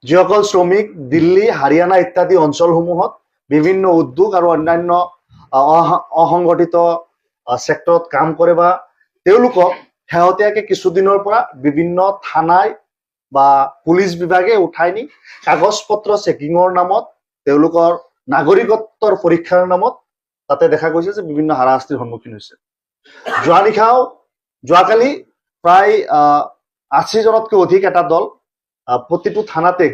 যিসকল শ্ৰমিক দিল্লী হাৰিয়ানা ইত্যাদি অঞ্চলসমূহত বিভিন্ন উদ্যোগ আৰু অন্যান্য অসংগঠিত সেক্টৰত কাম কৰে বা তেওঁলোকক শেহতীয়াকে কিছুদিনৰ পৰা বিভিন্ন থানায় বা পুলিচ বিভাগে উঠাই নি কাগজ পত্ৰ চেকিঙৰ নামত তেওঁলোকৰ নাগৰিকত্বৰ পৰীক্ষাৰ নামত তাতে দেখা গৈছে যে বিভিন্ন হাৰাশাস্তিৰ সন্মুখীন হৈছে। যোৱাকালি প্ৰায় 80 জনতকৈ অধিক এটা দল প্ৰতিটো থানাতে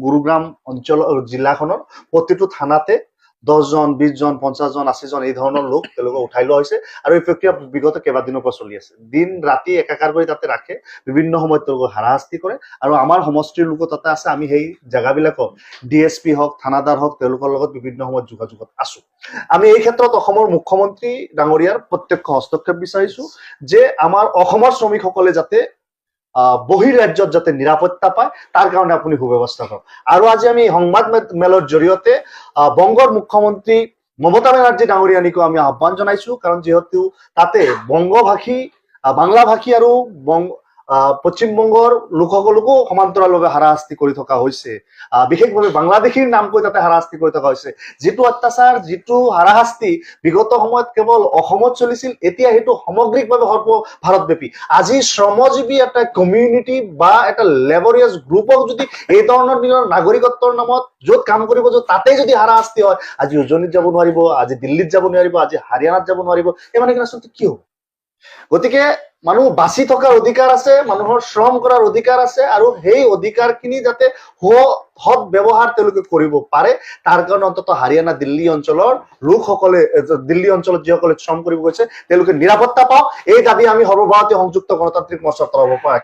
গুৰুগ্ৰাম অঞ্চল জিলাখনৰ প্ৰতিটো থানাতে 10 জন 20 জন 50 জন 80 জন এই ধৰণৰ লোক তেওঁলোকক উঠাই লোৱা হৈছে আৰু এই প্ৰক্ৰিয়া বিগত কেইবাদিনৰ পৰা চলি আছে। দিন ৰাতি একাকাৰ কৰি তাতে ৰাখে, বিভিন্ন সময়ত তেওঁলোকক হাৰাশাস্তি কৰে আৰু আমাৰ সমষ্টিৰ লোক তাতে আছে। আমি সেই জেগাবিলাকক ডিএছপি হওক থানাদাৰ হওক তেওঁলোকৰ লগত বিভিন্ন সময়ত যোগাযোগত আছো। আমি এই ক্ষেত্ৰত অসমৰ মুখ্যমন্ত্ৰী ডাঙৰীয়াৰ প্ৰত্যক্ষ হস্তক্ষেপ বিচাৰিছো যে আমাৰ অসমৰ শ্ৰমিকসকলে যাতে বহিঃৰাজ্যত যাতে নিৰাপত্তা পায় তাৰ কাৰণে আপুনি সুব্যৱস্থা কৰক। আৰু আজি আমি সংবাদ মেলৰ জৰিয়তে বংগৰ মুখ্যমন্ত্ৰী মমতা বেনাৰ্জী ডাঙৰীয়ানীকো আমি আহ্বান জনাইছো, কাৰণ যিহেতু তাতে বংগভাষী বাংলাভাষী আৰু পশ্চিমবংগৰ লোকসকলকো সমান্তৰালভাৱে হাৰাশাস্তি কৰি থকা হৈছে, বিশেষভাৱে বাংলাদেশীৰ নাম কৈ তাতে হাৰাশাস্তি কৰি থকা হৈছে। যিটো অত্যাচাৰ যিটো হাৰাশাস্তি বিগত সময়ত কেৱল অসমত চলিছিল, এতিয়া সেইটো সামগ্ৰিকভাৱে সৰ্বভাৰতব্যাপী। আজি শ্ৰমজীৱী এটা কমিউনিটি বা এটা লেবৰিয়াছ গ্ৰুপক যদি এই ধৰণৰ দিনৰ নাগৰিকত্বৰ নামত য'ত কাম কৰিব য'ত তাতে যদি হাৰাশাস্তি হয়, আজি উজনিত যাব নোৱাৰিব, আজি দিল্লীত যাব নোৱাৰিব, আজি হাৰিয়ানাত যাব নোৱাৰিব, এই মানে আচলতে কি হ'ব? গতিকে মানুহ বাচি থকাৰ অধিকাৰ আছে, মানুহৰ শ্ৰম কৰাৰ অধিকাৰ আছে, আৰু সেই অধিকাৰখিনি যাতে সৎ ব্যৱহাৰ তেওঁলোকে কৰিব পাৰে তাৰ কাৰণে অন্তত হাৰিয়ানা দিল্লী অঞ্চলৰ লোকসকলে, দিল্লী অঞ্চলত যিসকলে শ্ৰম কৰিব গৈছে তেওঁলোকে নিৰাপত্তা পাওক, এই দাবী আমি সৰ্বভাৰতীয় সংযুক্ত গণতান্ত্ৰিক মৰ্চাৰ তৰফৰ পৰা